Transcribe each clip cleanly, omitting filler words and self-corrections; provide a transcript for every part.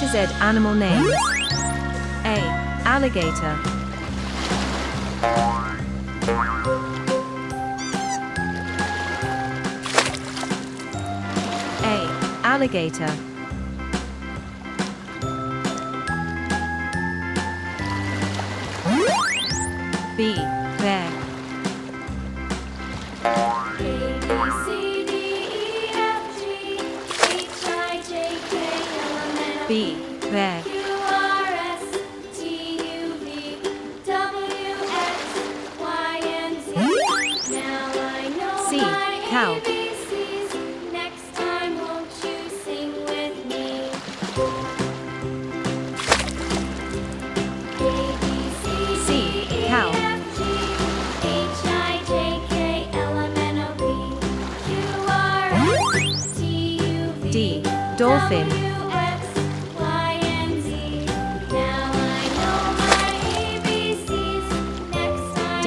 to Z animal names. A. Alligator. A. Alligator. B. Bear. B. Bear. C. Cow. Next time, won't you sing with me? C. Cow. D. Dolphin. D.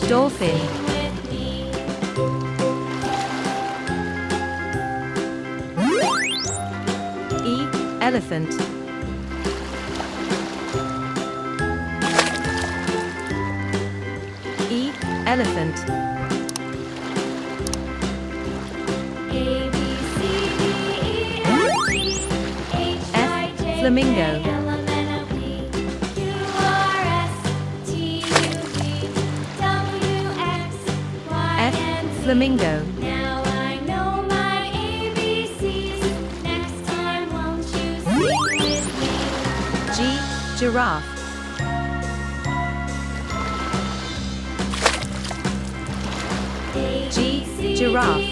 Dolphin. E. Elephant. E. Elephant. F. Flamingo. F. Flamingo. Now I know my ABCs. Next time, won't you sing with me? G. Giraffe. G. Giraffe.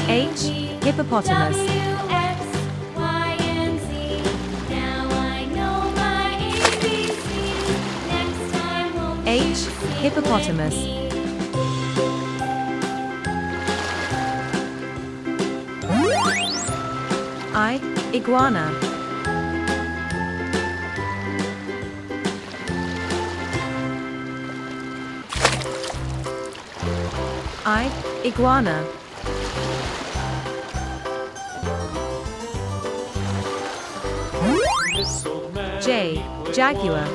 H. Hippopotamus. H. Hippopotamus. I. Iguana. I. Iguana. J. Jaguar.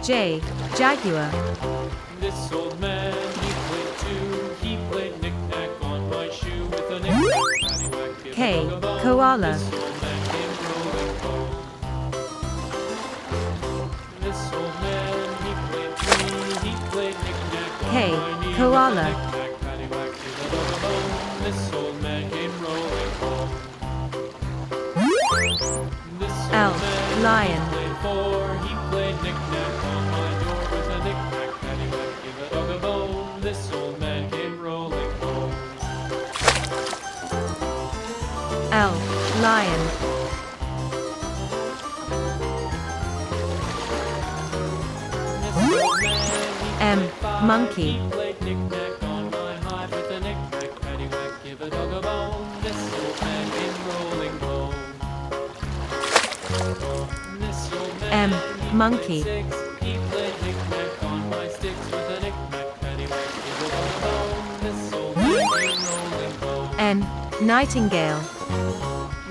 J. Jaguar. This old man, he played too. He played knick-knack on my shoe with a knick-knack. K. Koala. This old man, he played too. He played knick-knack on K. my knee Koala. with a knick-knack, paddywhack, give-a-dog-a-bone. This old man came rolling home. This old L. man, Lion. he played four. He played knick-knack on my door with a knick-knack, paddywhack, give-a-dog-a-bone. This old man came rolling home. L. Lion. M. Monkey. He played knick-knack on my hive with a knick-knack, paddywhack, give a dog a bone. This old man came rolling home. This old man, M. Monkey. six. He played knick-knack on my sticks with a knick-knack, paddywhack, give a dog a bone. This old man came rolling home. N. Nightingale.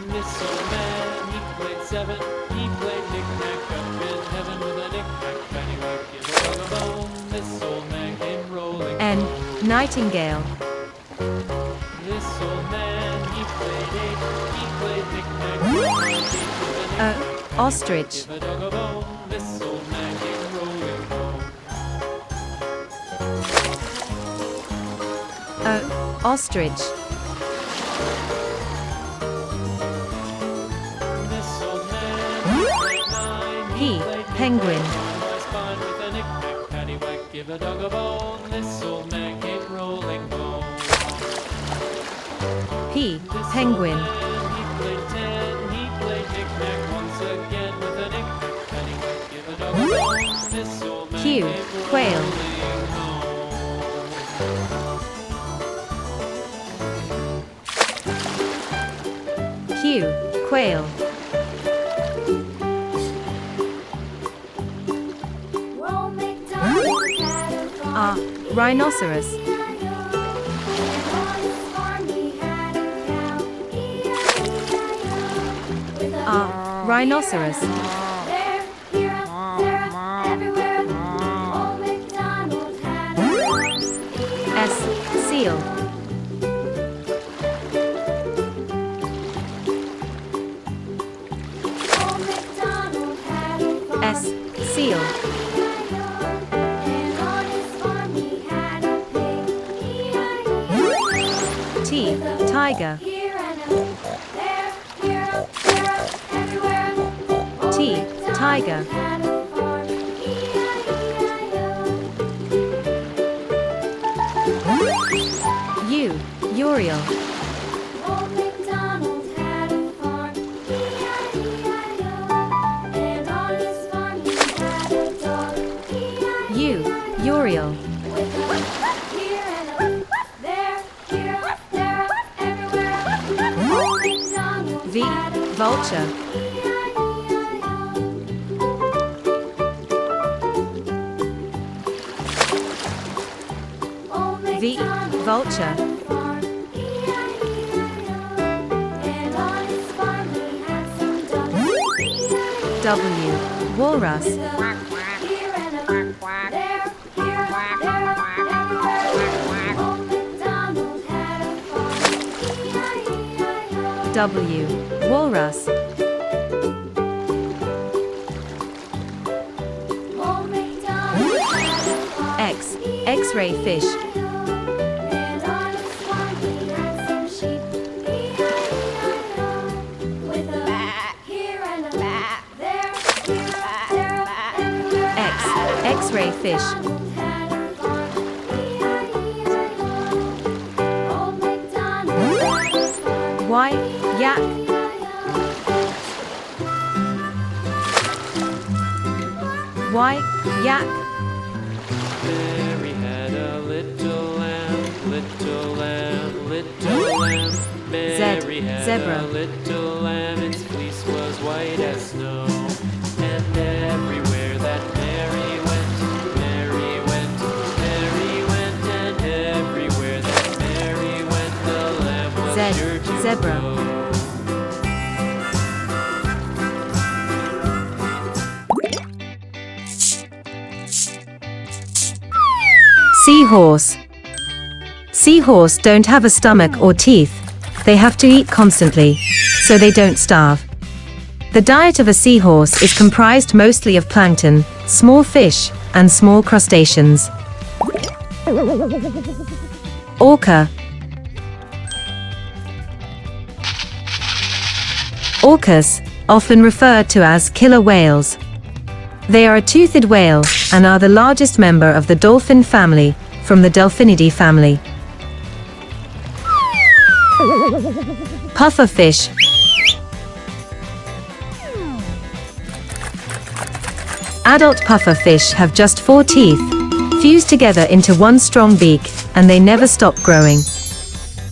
This old man, he played seven. He played knick-knack up in heaven with a knick-knack, paddywhack, give a dog a bone. This old man came rolling N. home. Nightingale. This old man, he played eight. He played knick-knack on my feet with a O. knick-knack, Ostrich. give a dog a bone. This old man came rolling home. O. Ostrich. This old man, he played nine. P. He played Penguin. knick-knack on my spine with a knick-knack, paddywhack, give a dog a bone. This old man came rolling home. P. This Penguin. old man, he played ten. He played knick-knack once again with a knick-knack, paddywhack, give a dog a bone. This old man Q. came Quail. rolling home. Q. Quail. R. Rhinoceros. R. Rhinoceros. S. Seal. S. Seal. T. Tiger. T. Tiger. U. Urial. U. Urial. V. Vulture. V. Vulture. W. Walrus. W. Walrus. X. Xray-fish. X. Xray-fish. Y. Yak. Y. Yak. Mary had a little lamb, little lamb, little lamb. Mary had Zebra. a little lamb, its fleece was white as snow. And everywhere that Mary went, Mary went, Mary went. And everywhere that Mary went, the lamb was sure to Zebra. go. Seahorse. Seahorse don't have a stomach or teeth. They have to eat constantly, so they don't starve. The diet of a seahorse is comprised mostly of plankton, small fish, and small crustaceans. Orca. Orcas, often referred to as killer whales. They are a toothed whale, and are the largest member of the dolphin family, from the Delphinidae family. Pufferfish. Adult pufferfish have just 4 teeth, fused together into one strong beak, and they never stop growing.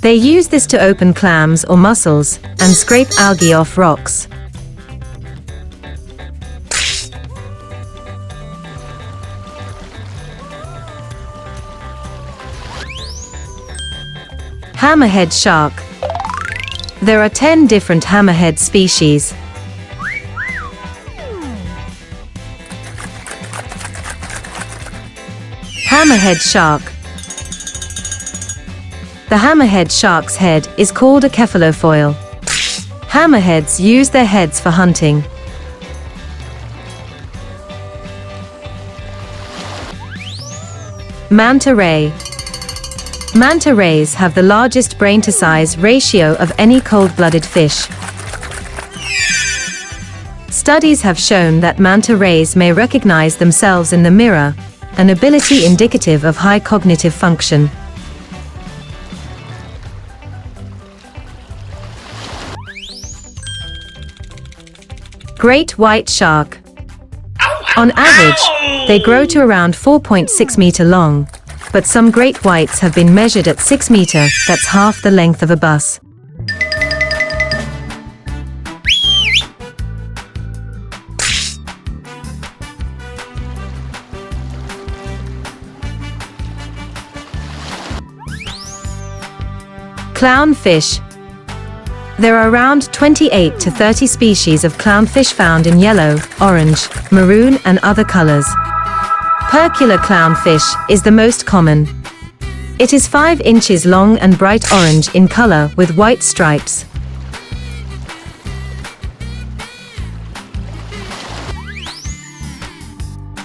They use this to open clams or mussels, and scrape algae off rocks. Hammerhead shark. There are 10 different hammerhead species. Hammerhead shark. The hammerhead shark's head is called a cephalofoil. Hammerheads use their heads for hunting. Manta ray. Manta rays have the largest brain-to-size ratio of any cold-blooded fish. Studies have shown that manta rays may recognize themselves in the mirror, an ability indicative of high cognitive function. Great white shark. On average, they grow to around 4.6 meter long, but some great whites have been measured at 6 meter, that's half the length of a bus. Clownfish. There are around 28 to 30 species of clownfish found in yellow, orange, maroon and other colors. Percular clownfish is the most common. It is 5 inches long and bright orange in color with white stripes.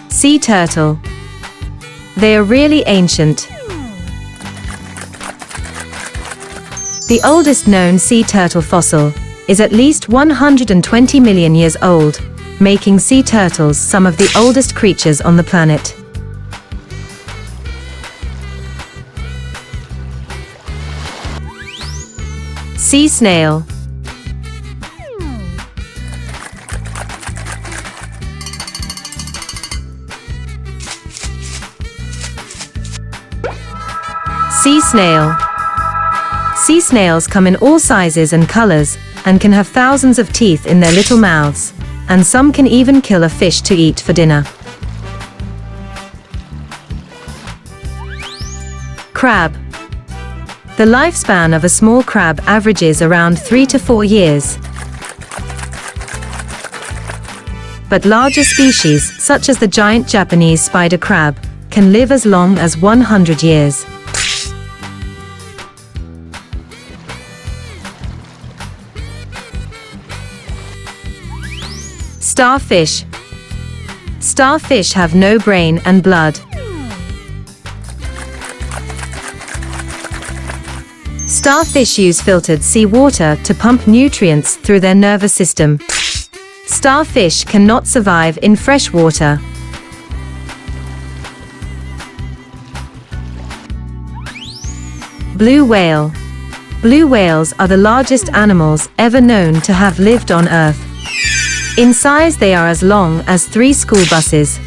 Sea turtle. They are really ancient. The oldest known sea turtle fossil is at least 120 million years old, making sea turtles some of the oldest creatures on the planet. Sea snail. Sea snail. Sea snails come in all sizes and colors, and can have thousands of teeth in their little mouths, and some can even kill a fish to eat for dinner. Crab. The lifespan of a small crab averages around 3 to 4 years. But larger species, such as the giant Japanese spider crab, can live as long as 100 years. Starfish. Starfish have no brain and blood. Starfish use filtered seawater to pump nutrients through their nervous system. Starfish cannot survive in fresh water. Blue whale. Blue whales are the largest animals ever known to have lived on Earth. In size they are as long as 3 school buses.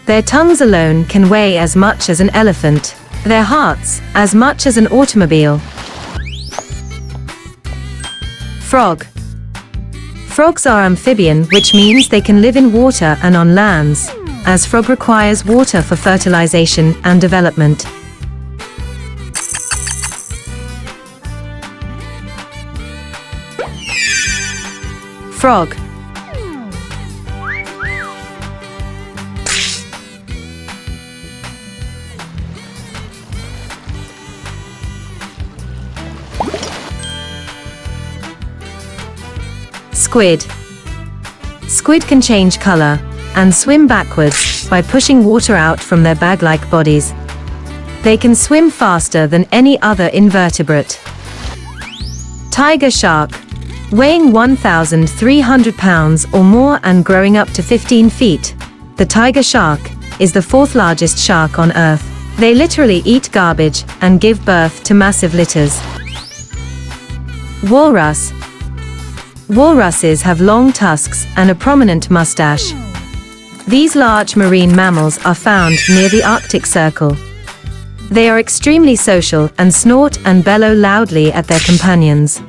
Their tongues alone can weigh as much as an elephant. Their hearts, as much as an automobile. Frog. Frogs are amphibian, which means they can live in water and on lands, as frog requires water for fertilization and development. Frog. Squid. Squid can change color and swim backwards by pushing water out from their bag-like bodies. They can swim faster than any other invertebrate. Tiger shark. Weighing 1,300 pounds or more and growing up to 15 feet, the tiger shark is the 4th largest shark on Earth. They literally eat garbage and give birth to massive litters. Walrus. Walruses have long tusks and a prominent mustache. These large marine mammals are found near the Arctic Circle. They are extremely social and snort and bellow loudly at their companions.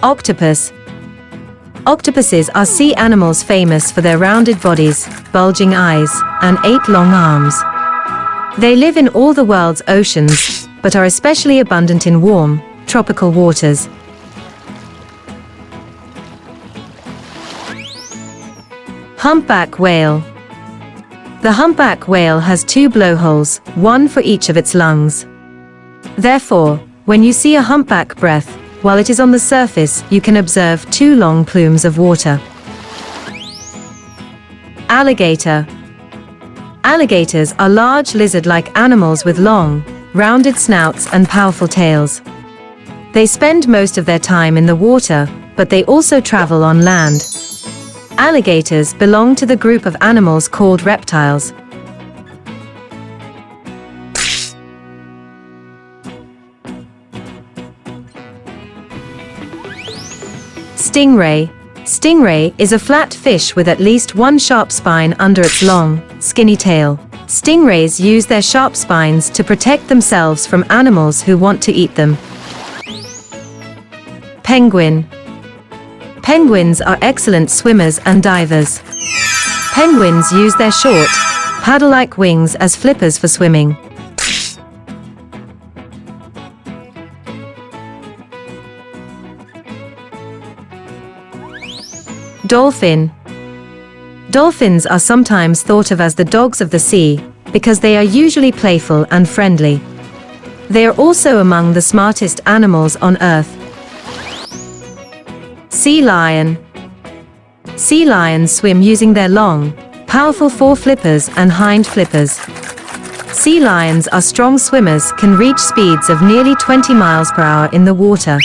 Octopus. Octopuses are sea animals famous for their rounded bodies, bulging eyes, and 8 long arms. They live in all the world's oceans, but are especially abundant in warm, tropical waters. Humpback whale. The humpback whale has 2 blowholes, one for each of its lungs. Therefore, when you see a humpback breath, while it is on the surface, you can observe 2 long plumes of water. Alligator. Alligators are large lizard-like animals with long, rounded snouts and powerful tails. They spend most of their time in the water, but they also travel on land. Alligators belong to the group of animals called reptiles. Stingray. Stingray is a flat fish with at least 1 sharp spine under its long, skinny tail. Stingrays use their sharp spines to protect themselves from animals who want to eat them. Penguin. Penguins are excellent swimmers and divers. Penguins use their short, paddle-like wings as flippers for swimming. Dolphin. Dolphins are sometimes thought of as the dogs of the sea, because they are usually playful and friendly. They are also among the smartest animals on Earth. Sea lion. Sea lions swim using their long, powerful fore flippers and hind flippers. Sea lions are strong swimmers, can reach speeds of nearly 20 miles per hour in the water.